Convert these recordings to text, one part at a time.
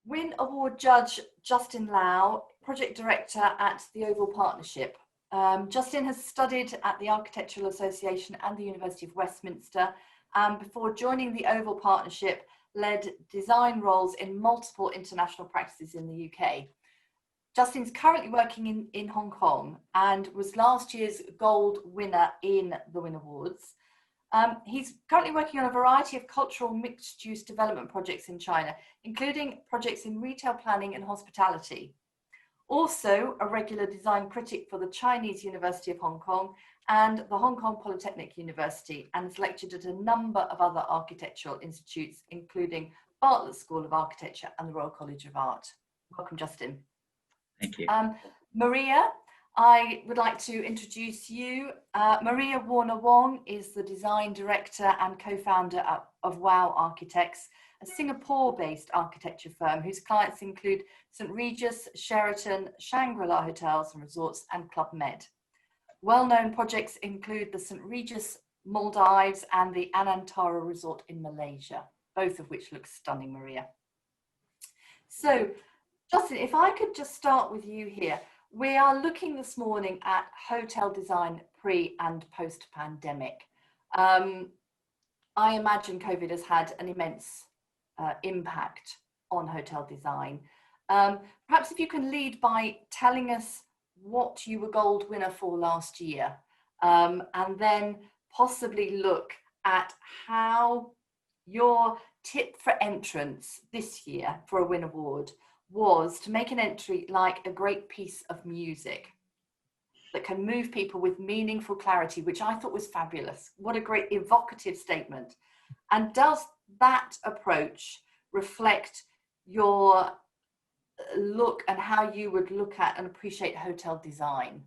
Win Award judge Justin Lau, project director at the Oval Partnership. Justin has studied at the Architectural Association and the University of Westminster, and before joining the Oval Partnership, led design roles in multiple international practices in the UK. Justin's currently working in Hong Kong and was last year's gold winner in the Win Awards. He's currently working on a variety of cultural mixed-use development projects in China, including projects in retail planning and hospitality. Also a regular design critic for the Chinese University of Hong Kong and the Hong Kong Polytechnic University, and has lectured at a number of other architectural institutes, including Bartlett School of Architecture and the Royal College of Art. Welcome, Justin. Thank you. Maria, I would like to introduce you. Maria Warner Wong is the design director and co-founder of Wow Architects, a Singapore-based architecture firm whose clients include St. Regis, Sheraton, Shangri-La Hotels and Resorts, and Club Med. Well-known projects include the St. Regis Maldives and the Anantara Resort in Malaysia, both of which look stunning, Maria. So, Justin, if I could just start with you here. We are looking this morning at hotel design pre and post-pandemic. I imagine COVID has had an immense impact on hotel design. Perhaps if you can lead by telling us what you were gold winner for last year, and then possibly look at how your tip for entrance this year for a Win Award was to make an entry like a great piece of music that can move people with meaningful clarity, which I thought was fabulous. What a great evocative statement. And does that approach reflect your look and how you would look at and appreciate hotel design?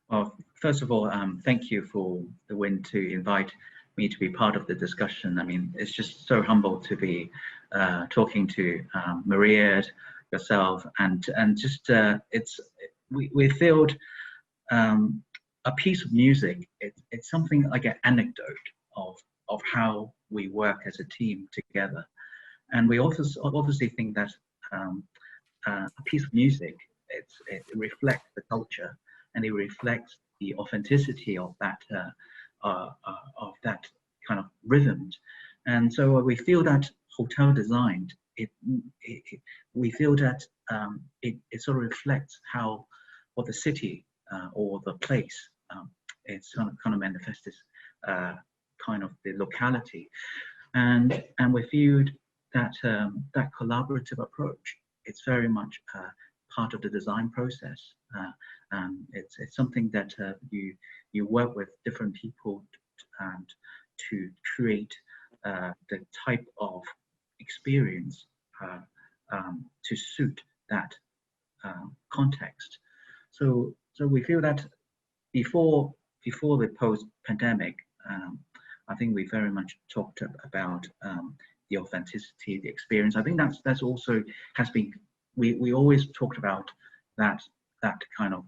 Well, first of all, thank you for the Win to invite me to be part of the discussion. I mean, it's just so humble to be talking to Maria, yourself, and just we feel a piece of music. It's something like an anecdote of how we work as a team together, and we also obviously think that a piece of music it reflects the culture and it reflects the authenticity of that kind of rhythm, and so we feel that hotel design, we feel that it sort of reflects what the city or the place it's kind of manifests kind of the locality, and we feel that that collaborative approach, it's very much part of the design process. It's something that you work with different people and to create the type of experience to suit that context. So we feel that before the post-pandemic, I think we very much talked about the authenticity, the experience. I think that's also has been, we always talked about that kind of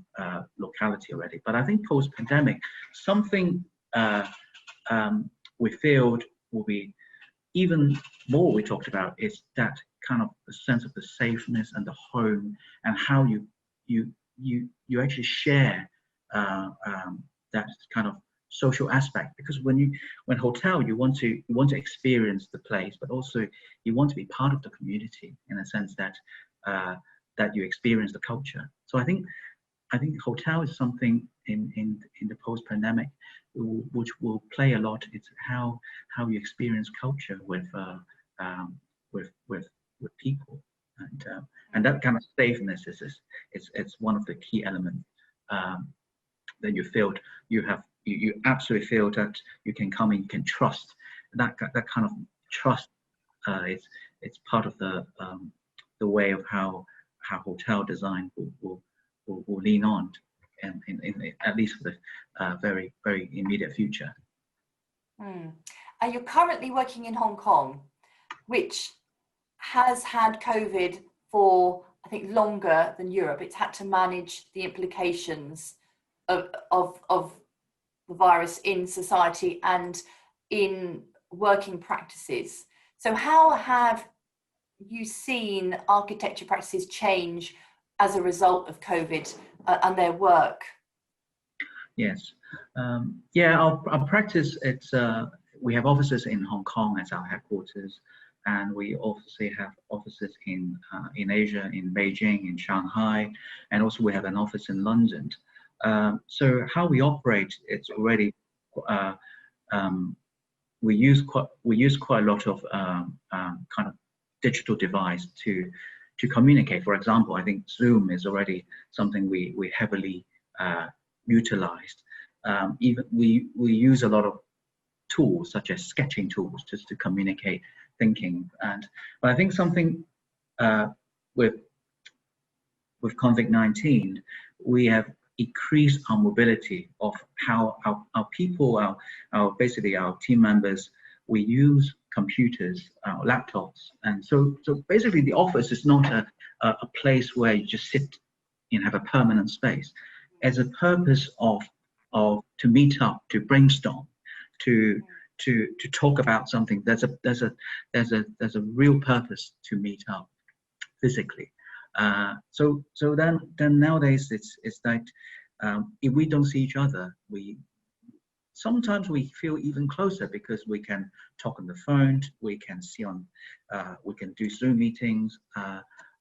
locality already. But I think post-pandemic, something we feel will be even more we talked about is that kind of the sense of the safeness and the home, and how you actually share that kind of social aspect. Because when hotel, you want to experience the place, but also you want to be part of the community in a sense that that you experience the culture. So I think hotel is something in the post-pandemic which will play a lot. It's how you experience culture with people, and that kind of safeness is one of the key elements that you absolutely feel that you can come in, you can trust. That kind of trust it's part of the way of how hotel design will lean on, in at least for the very, very immediate future. And you're currently working in Hong Kong, which has had COVID for, I think, longer than Europe. It's had to manage the implications of the virus in society and in working practices. So how have you seen architecture practices change as a result of COVID and their work? Yes. Yeah, our practice, we have offices in Hong Kong as our headquarters, and we also have offices in Asia, in Beijing, in Shanghai, and also we have an office in London. So how we operate, it's already we use quite a lot of kind of digital device to communicate. For example, I think Zoom is already something we heavily utilized. Even we use a lot of tools such as sketching tools just to communicate thinking. But I think something with COVID-19, we have increased our mobility of how our people, basically our team members, we use computers, laptops, and so basically the office is not a place where you just sit and have a permanent space. As a purpose of to meet up, to brainstorm, to talk about something. There's a real purpose to meet up physically. So then nowadays it's like if we don't see each other, sometimes we feel even closer because we can talk on the phone, we can we can do Zoom meetings,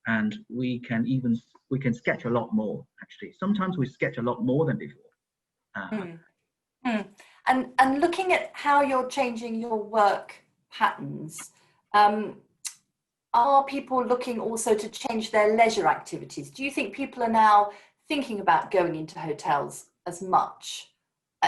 and we can sketch a lot more. Actually, sometimes we sketch a lot more than before. And looking at how you're changing your work patterns, are people looking also to change their leisure activities? Do you think people are now thinking about going into hotels as much?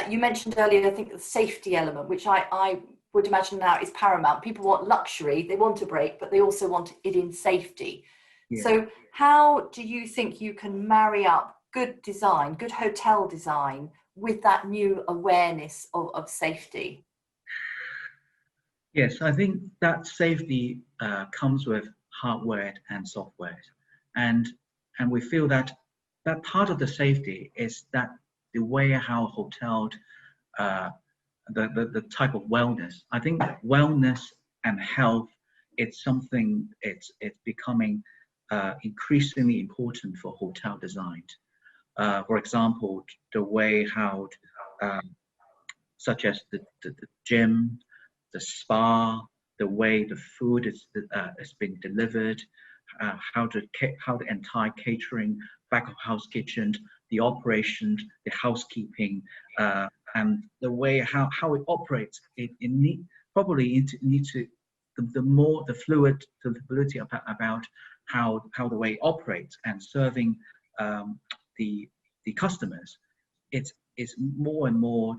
You mentioned earlier, I think, the safety element, which I would imagine now is paramount. People want luxury, they want a break, but they also want it in safety. Yeah. So how do you think you can marry up good design, good hotel design, with that new awareness of safety? Yes, I think that safety comes with hardware and software, and we feel that part of the safety is that the way how hotel, the type of wellness. I think wellness and health, it's something it's becoming increasingly important for hotel design. For example, the way how such as the gym, the spa, the way the food is being delivered, how the entire catering, back of house kitchen, the operation, the housekeeping, and the way how it operates. It probably needs to the more the fluidity about how the way it operates and serving the customers. It's more and more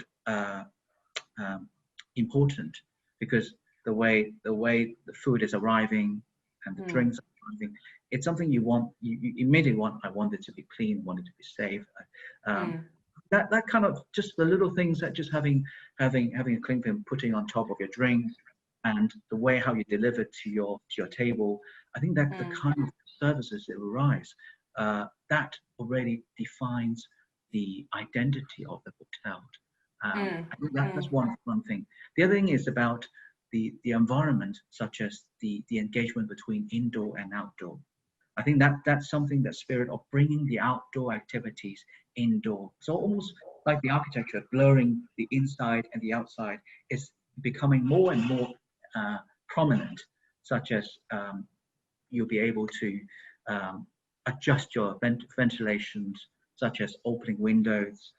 important, because the way the food is arriving and the drinks are arriving, it's something you immediately want. I want it to be clean, want it to be safe. That kind of just the little things that just having a clean thing, putting on top of your drink, and the way how you deliver to your table. I think that the kind of services that arise, that already defines the identity of the hotel. I think that's one thing. The other thing is about the environment, such as the engagement between indoor and outdoor. I think that's something, that spirit of bringing the outdoor activities indoor. So almost like the architecture, blurring the inside and the outside is becoming more and more prominent, such as you'll be able to adjust your ventilations, such as opening windows,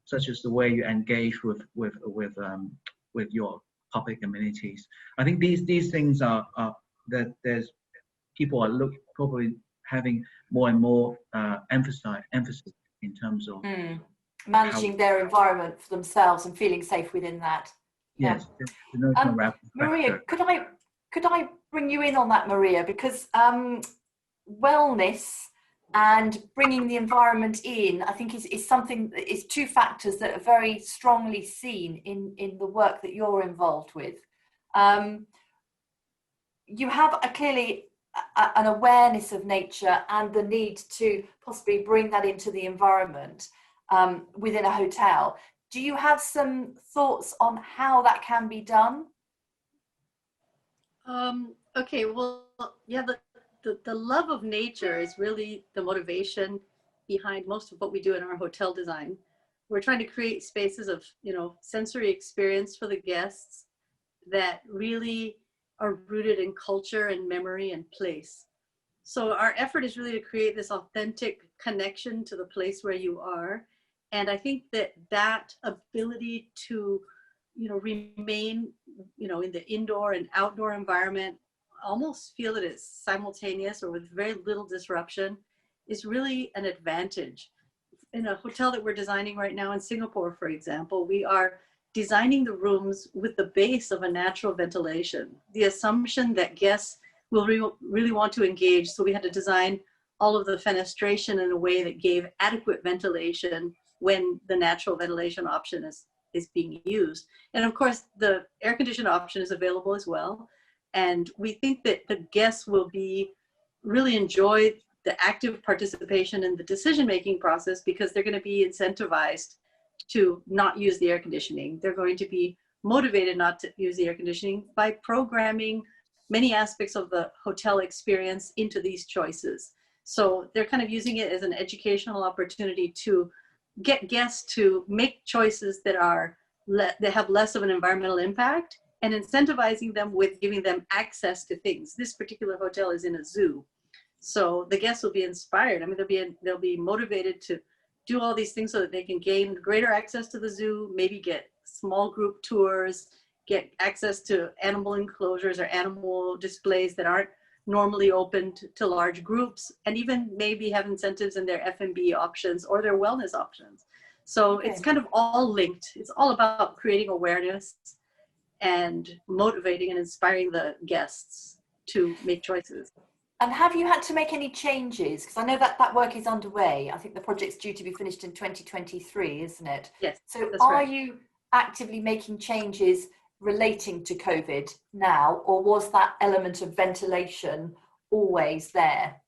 such as the way you engage with your public amenities. I think these things are that there's people are probably having more and more emphasis in terms of managing their environment for themselves and feeling safe within that. Yes. Maria, could I bring you in on that, Maria? Because wellness and bringing the environment in, I think is something that is two factors that are very strongly seen in the work that you're involved with. You have clearly an awareness of nature and the need to possibly bring that into the environment within a hotel. Do you have some thoughts on how that can be done? Okay, well, yeah, the love of nature is really the motivation behind most of what we do in our hotel design. We're trying to create spaces of, sensory experience for the guests that really are rooted in culture and memory and place. So our effort is really to create this authentic connection to the place where you are. And I think that ability to, remain, in the indoor and outdoor environment, almost feel that it's simultaneous or with very little disruption, is really an advantage. In a hotel that we're designing right now in Singapore, for example, we are designing the rooms with the base of a natural ventilation, the assumption that guests will really want to engage. So we had to design all of the fenestration in a way that gave adequate ventilation when the natural ventilation option is being used. And of course, the air conditioned option is available as well. And we think that the guests will really enjoy the active participation in the decision-making process because they're going to be incentivized to not use the air conditioning. They're going to be motivated not to use the air conditioning by programming many aspects of the hotel experience into these choices. So they're kind of using it as an educational opportunity to get guests to make choices that have less of an environmental impact, and incentivizing them with giving them access to things. This particular hotel is in a zoo. So the guests will be inspired. I mean, they'll be motivated to do all these things so that they can gain greater access to the zoo, maybe get small group tours, get access to animal enclosures or animal displays that aren't normally open to large groups, and even maybe have incentives in their F&B options or their wellness options. So it's kind of all linked. It's all about creating awareness and motivating and inspiring the guests to make choices. And have you had to make any changes? Because I know that work is underway. I think the project's due to be finished in 2023, isn't it? Yes. So that's are right. you actively making changes relating to COVID now, or was that element of ventilation always there?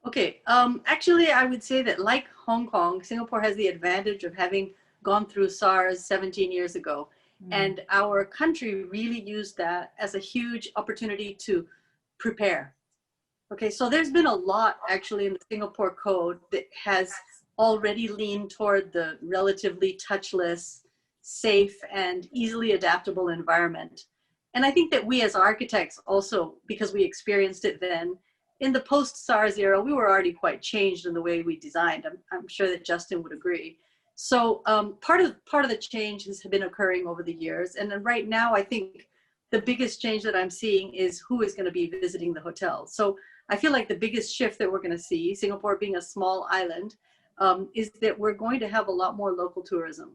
Okay, actually, I would say that like Hong Kong, Singapore has the advantage of having gone through SARS 17 years ago. And our country really used that as a huge opportunity to prepare. Okay, so there's been a lot actually in the Singapore Code that has already leaned toward the relatively touchless, safe, and easily adaptable environment. And I think that we as architects also, because we experienced it then, in the post-SARS era, we were already quite changed in the way we designed. I'm sure that Justin would agree. So part of the change has been occurring over the years. And then right now, I think the biggest change that I'm seeing is who is going to be visiting the hotel. So I feel like the biggest shift that we're going to see, Singapore being a small island, is that we're going to have a lot more local tourism.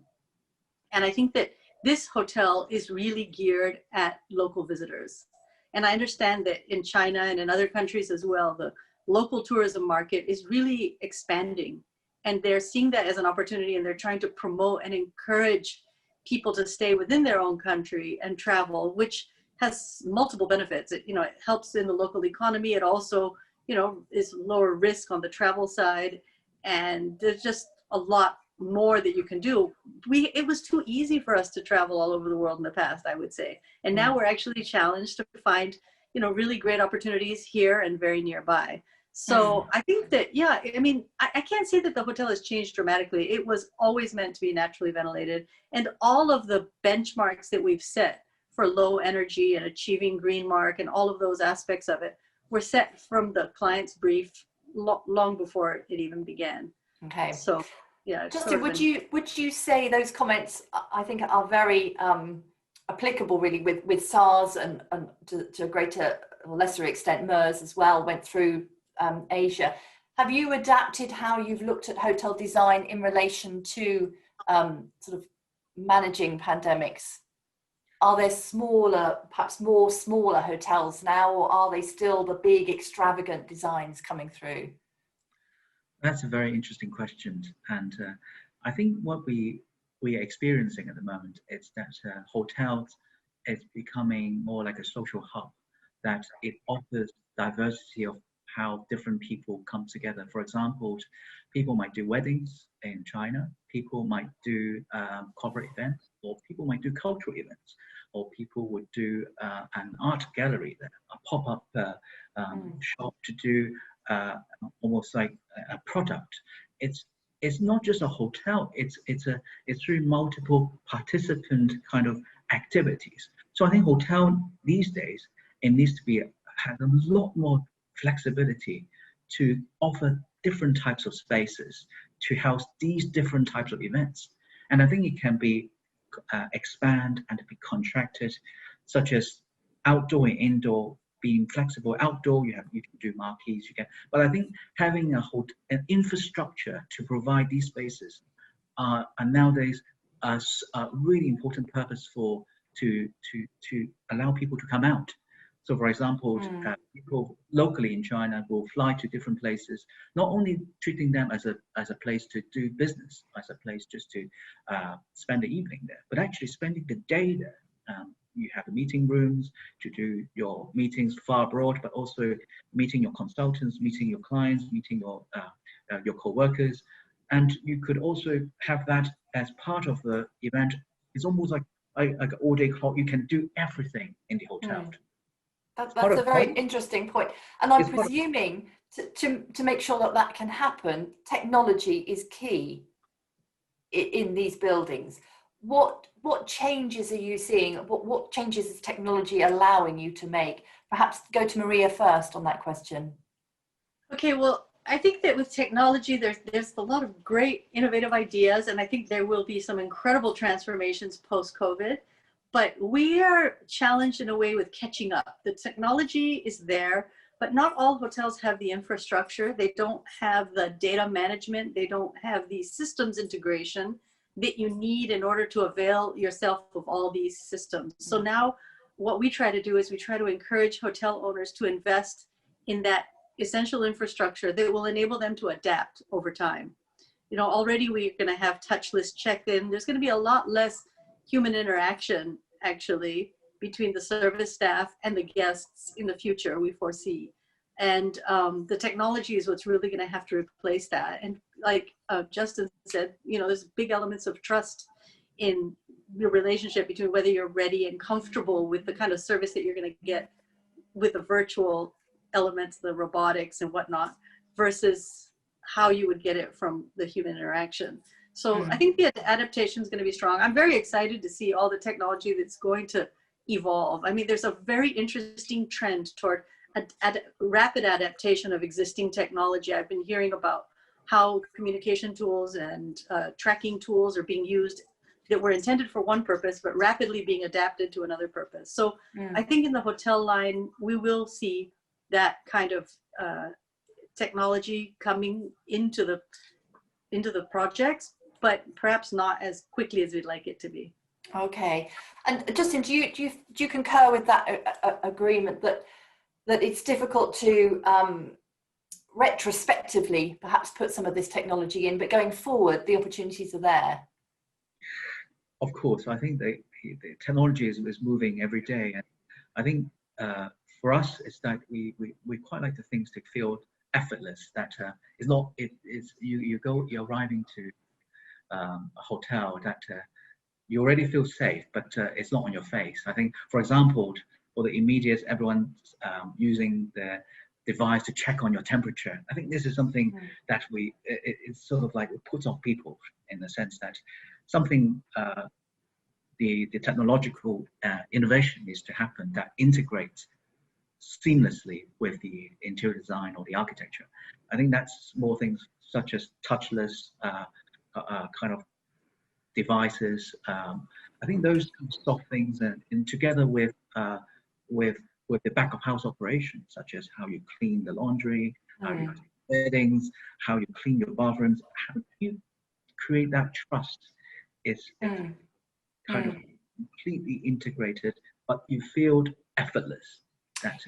And I think that this hotel is really geared at local visitors. And I understand that in China and in other countries as well, the local tourism market is really expanding. And they're seeing that as an opportunity, and they're trying to promote and encourage people to stay within their own country and travel, which has multiple benefits. It helps in the local economy. It also, is lower risk on the travel side. And there's just a lot more that you can do. It was too easy for us to travel all over the world in the past, I would say. And now we're actually challenged to find, really great opportunities here and very nearby. So I think that, yeah, I mean, I can't say that the hotel has changed dramatically. It was always meant to be naturally ventilated. And all of the benchmarks that we've set for low energy and achieving green mark and all of those aspects of it were set from the client's brief long before it even began. Okay. So, yeah. Justin, would you say those comments, I think, are very applicable really with SARS and to a greater or lesser extent MERS as well, went through Asia. Have you adapted how you've looked at hotel design in relation to sort of managing pandemics? Are there perhaps more smaller hotels now, or are they still the big extravagant designs coming through? That's a very interesting question. And I think what we are experiencing at the moment is that hotels is becoming more like a social hub, that it offers diversity of how different people come together. For example, people might do weddings in China, people might do corporate events, or people might do cultural events. or people would do an art gallery there, a pop-up shop to do almost like a product. It's not just a hotel. It's through multiple participant kind of activities. So I think hotel these days, it needs to be has a lot more flexibility to offer different types of spaces to house these different types of events. And I think it can be expand and be contracted, such as outdoor and indoor, being flexible. Outdoor, you can do marquees, but I think having an infrastructure to provide these spaces are nowadays a really important purpose to allow people to come out. So, for example, people locally in China will fly to different places, not only treating them as a place to do business, as a place just to spend the evening there, but actually spending the day there. You have the meeting rooms to do your meetings far abroad, but also meeting your consultants, meeting your clients, meeting your co-workers. And you could also have that as part of the event. It's almost like an all-day club. You can do everything in the hotel. That's a very interesting point. And I'm presuming to make sure that can happen, technology is key in these buildings. What changes are you seeing? What changes is technology allowing you to make? Perhaps go to Maria first on that question. Okay, well, I think that with technology, there's a lot of great innovative ideas, and I think there will be some incredible transformations post-COVID. But we are challenged in a way with catching up. The technology is there, but not all hotels have the infrastructure. They don't have the data management. They don't have the systems integration that you need in order to avail yourself of all these systems. So now what we try to do is we try to encourage hotel owners to invest in that essential infrastructure that will enable them to adapt over time. You know, already we're going to have touchless check-in. There's going to be a lot less human interaction actually between the service staff and the guests in the future, we foresee. And the technology is what's really going to have to replace that. And like Justin said, you know, there's big elements of trust in your relationship between whether you're ready and comfortable with the kind of service that you're going to get with the virtual elements, the robotics and whatnot, versus how you would get it from the human interaction. So I think the adaptation is going to be strong. I'm very excited to see all the technology that's going to evolve. I mean, there's a very interesting trend toward rapid adaptation of existing technology. I've been hearing about how communication tools and tracking tools are being used that were intended for one purpose, but rapidly being adapted to another purpose. So I think in the hotel line, we will see that kind of technology coming into the projects, but perhaps not as quickly as we'd like it to be. Okay, and Justin, do you concur with that agreement that it's difficult to retrospectively perhaps put some of this technology in, but going forward the opportunities are there? Of course, I think the technology is moving every day, and I think for us it's that we quite like the things to feel effortless. That it's not you're arriving to a hotel that you already feel safe, but it's not on your face. I think, for example, for the immediate, everyone's using the device to check on your temperature. I think this is something that it's sort of like it puts off people in the sense that something the technological innovation needs to happen that integrates seamlessly with the interior design or the architecture. I think that's more things such as touchless kind of devices. I think those soft things, and together with the back of house operations, such as how you clean the laundry, how you do beddings, how you clean your bathrooms, how you create that trust. It's kind of completely integrated, but you feel effortless.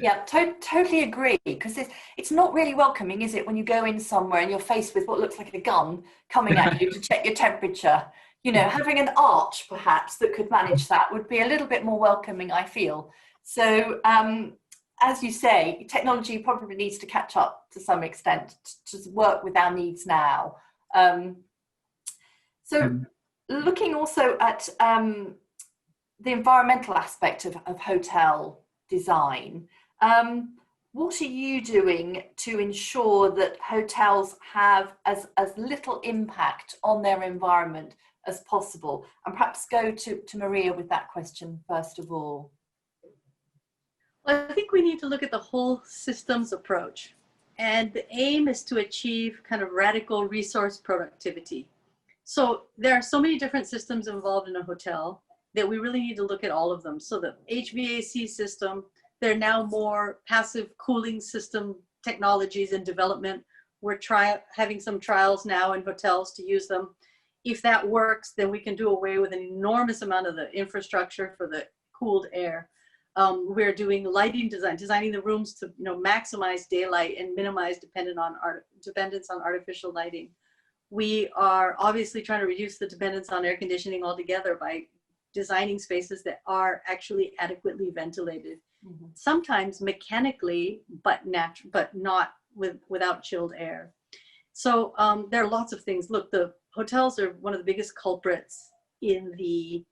Yeah, totally agree, because it's not really welcoming, is it, when you go in somewhere and you're faced with what looks like a gun coming at you to check your temperature. You know, having an arch perhaps that could manage that would be a little bit more welcoming, I feel. So as you say, technology probably needs to catch up to some extent to work with our needs now. So looking also at the environmental aspect of hotel design. What are you doing to ensure that hotels have as little impact on their environment as possible? And perhaps go to Maria with that question first of all. Well, I think we need to look at the whole systems approach. And the aim is to achieve kind of radical resource productivity. So there are so many different systems involved in a hotel that we really need to look at all of them. So the HVAC system, there are now more passive cooling system technologies in development. We're having some trials now in hotels to use them. If that works, then we can do away with an enormous amount of the infrastructure for the cooled air. We're doing lighting design, designing the rooms to maximize daylight and minimize dependence on artificial lighting. We are obviously trying to reduce the dependence on air conditioning altogether by designing spaces that are actually adequately ventilated. Mm-hmm. Sometimes mechanically, but not without chilled air. So there are lots of things. Look, the hotels are one of the biggest culprits in the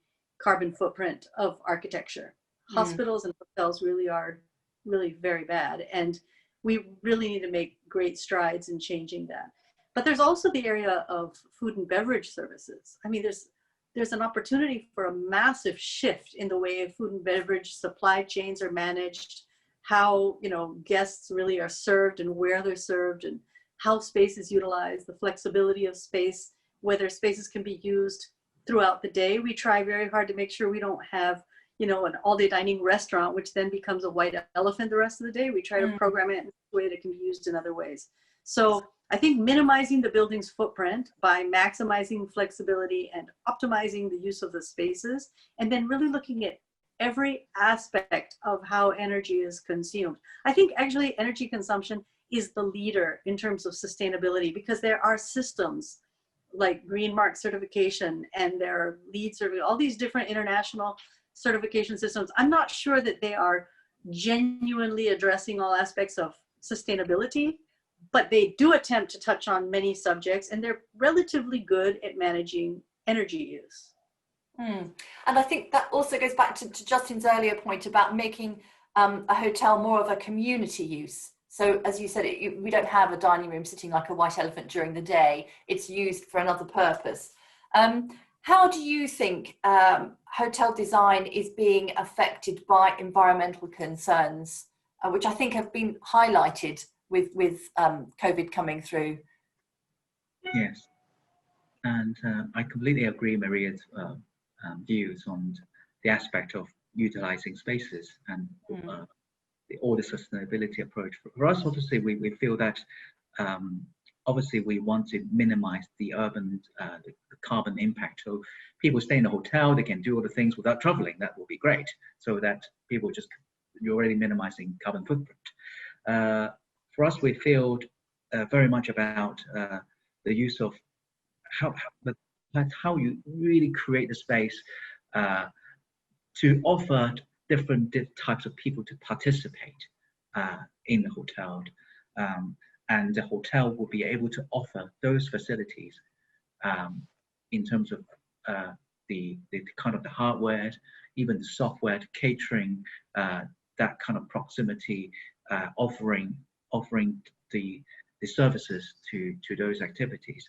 carbon footprint of architecture. Hospitals and hotels really are very bad, and we really need to make great strides in changing that. But there's also the area of food and beverage services. I mean, there's an opportunity for a massive shift in the way food and beverage supply chains are managed, how guests really are served and where they're served, and how space is utilized, the flexibility of space, whether spaces can be used throughout the day. We try very hard to make sure we don't have an all-day dining restaurant, which then becomes a white elephant the rest of the day. We try to program it in a way that it can be used in other ways. So I think minimizing the building's footprint by maximizing flexibility and optimizing the use of the spaces, and then really looking at every aspect of how energy is consumed. I think actually energy consumption is the leader in terms of sustainability, because there are systems like Green Mark certification, and there are LEED certification, all these different international certification systems. I'm not sure that they are genuinely addressing all aspects of sustainability, but they do attempt to touch on many subjects, and they're relatively good at managing energy use. And I think that also goes back to Justin's earlier point about making a hotel more of a community use. So as you said, we don't have a dining room sitting like a white elephant during the day. It's used for another purpose. How do you think hotel design is being affected by environmental concerns, which I think have been highlighted with COVID coming through? Yes, and I completely agree Maria's views on the aspect of utilizing spaces and all the sustainability approach. For us, obviously, we feel that obviously we want to minimize the urban the carbon impact. So people stay in a hotel, they can do all the things without traveling. That will be great. So that people you're already minimizing carbon footprint. For us, we feel very much about the use of how you really create the space to offer different types of people to participate in the hotel. And the hotel will be able to offer those facilities in terms of the kind of the hardware, even the software, catering, that kind of proximity, offering the services to those activities.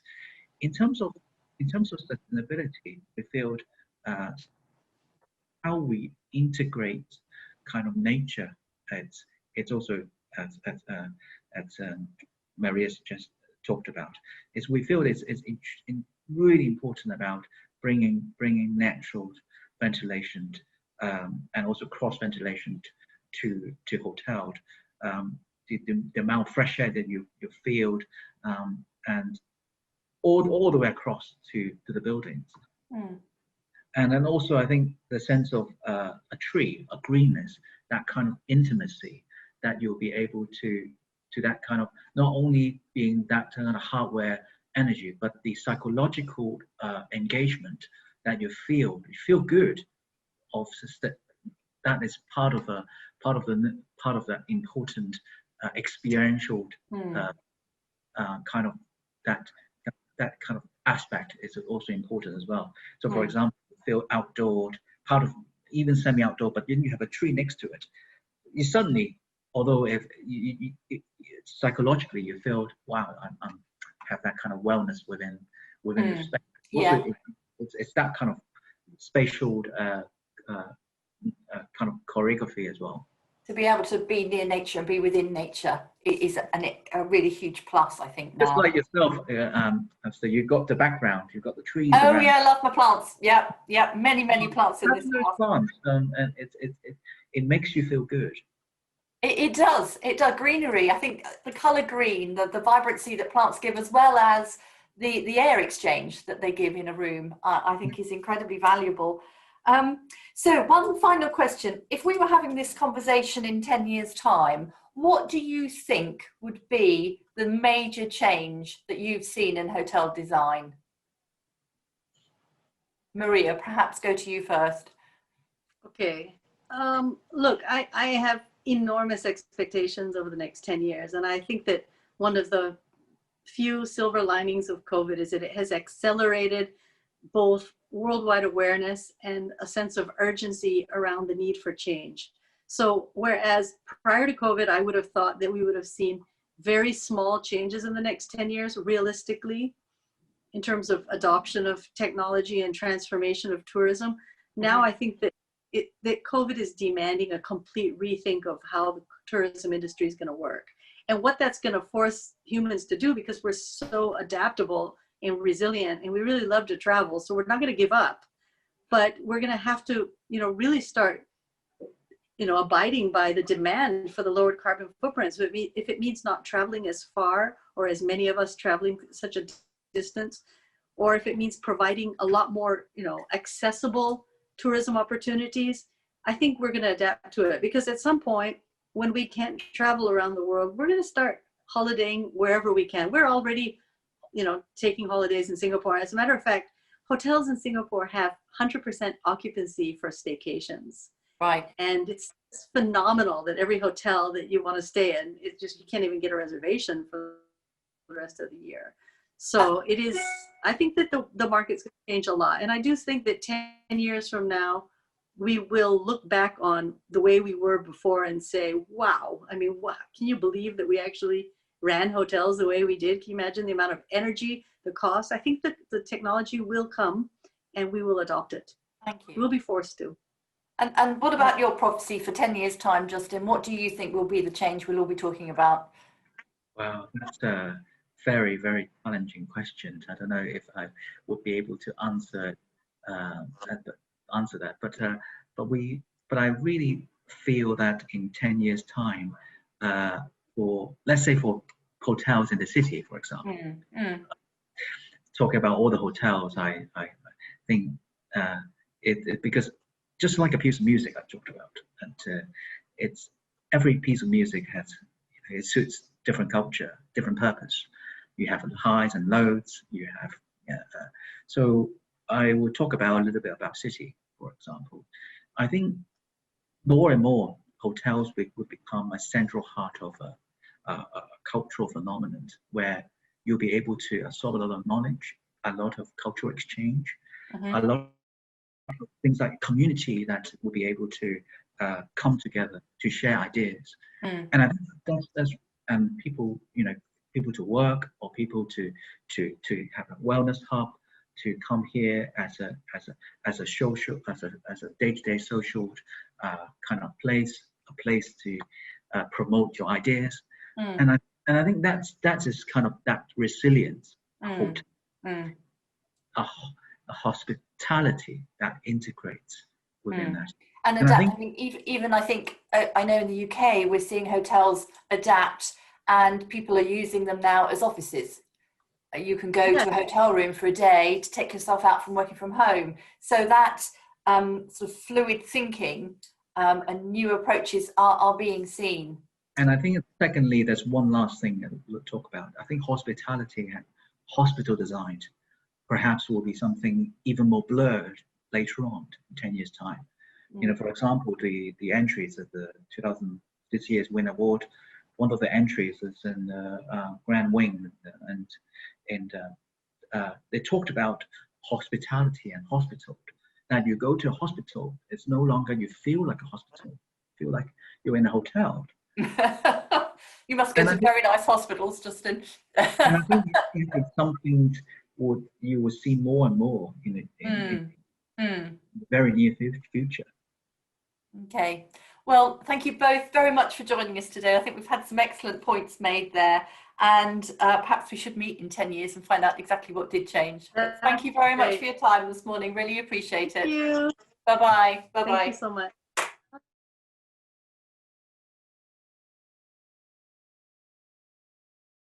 In terms of sustainability, we feel how we integrate kind of nature. It's also as Maria's just talked about, is we feel it's really important about bringing natural ventilation and also cross ventilation to hotels. The amount of fresh air that you feel and all the way across to the buildings. And then also I think the sense of a tree, a greenness, that kind of intimacy that you'll be able to that kind of, not only being that kind of hardware energy, but the psychological engagement that you feel good of that is part of the important experiential kind of that kind of aspect is also important as well. So for example, feel outdoor, part of even semi-outdoor, but then you have a tree next to it, you suddenly, although if psychologically you feel, wow, I'm have that kind of wellness within the space. Yeah. It's that kind of spatial kind of choreography as well. To be able to be near nature and be within nature is a really huge plus, I think, now. Just like yourself, so you've got the background, you've got the trees Oh around. yeah, I love my plants. Yeah, many plants in this Those house. plants, and it makes you feel good. It does. Greenery. I think the colour green, the vibrancy that plants give, as well as the air exchange that they give in a room, I think is incredibly valuable. So one final question. If we were having this conversation in 10 years' time, what do you think would be the major change that you've seen in hotel design? Maria, perhaps go to you first. Okay. Look, I have enormous expectations over the next 10 years. And I think that one of the few silver linings of COVID is that it has accelerated both worldwide awareness and a sense of urgency around the need for change. So whereas prior to COVID, I would have thought that we would have seen very small changes in the next 10 years, realistically, in terms of adoption of technology and transformation of tourism. Now I think that that COVID is demanding a complete rethink of how the tourism industry is going to work and what that's going to force humans to do, because we're so adaptable and resilient and we really love to travel. So we're not going to give up, but we're going to have to, really start, abiding by the demand for the lowered carbon footprint. So if it means not traveling as far, or as many of us traveling such a distance, or if it means providing a lot more, accessible tourism opportunities, I think we're going to adapt to it, because at some point when we can't travel around the world, we're going to start holidaying wherever we can. We're already, taking holidays in Singapore. As a matter of fact, hotels in Singapore have 100% occupancy for staycations. Right. And it's phenomenal that every hotel that you want to stay in, you can't even get a reservation for the rest of the year. So it is, I think that the market's going to change a lot. And I do think that 10 years from now, we will look back on the way we were before and say, wow, can you believe that we actually ran hotels the way we did? Can you imagine the amount of energy, the cost? I think that the technology will come and we will adopt it. Thank you. We'll be forced to. And what about your prophecy for 10 years' time, Justin? What do you think will be the change we'll all be talking about? Wow, that's a very, very challenging question. I don't know if I would be able to answer that, but I really feel that in 10 years' time, let's say for hotels in the city, for example, talking about all the hotels, I think because just like a piece of music I talked about, and it's every piece of music it suits different culture, different purpose. You have highs and lows. You have so I will talk about a little bit about city, for example. I think more and more hotels would become a central heart of a cultural phenomenon where you'll be able to absorb a lot of knowledge, a lot of cultural exchange, a lot of things like community that will be able to come together to share ideas. And I think that's people, people to work, or people to have a wellness hub, to come here as a social, as a day-to-day social kind of place, a place to promote your ideas. And I think that is kind of that resilience, a hospitality that integrates within that. And adapt. Even I think I know in the UK we're seeing hotels adapt, and people are using them now as offices. You can go to a hotel room for a day to take yourself out from working from home. So that sort of fluid thinking and new approaches are being seen. And I think secondly, there's one last thing that we'll talk about. I think hospitality and hospital design perhaps will be something even more blurred later on in 10 years' time. For example, the entries of this year's Win Award, one of the entries is in the Grand Wing, and they talked about hospitality and hospital that you go to a hospital, it's no longer you feel like a hospital, you feel like you're in a hotel. You must go And to very nice hospitals, Justin. and I think it's something you will see more and more in the very near future. Okay. Well, thank you both very much for joining us today. I think we've had some excellent points made there, and perhaps we should meet in 10 years and find out exactly what did change. But thank you very much for your time this morning. Really appreciate it. Thank you. Bye-bye. Bye-bye. Thank you so much.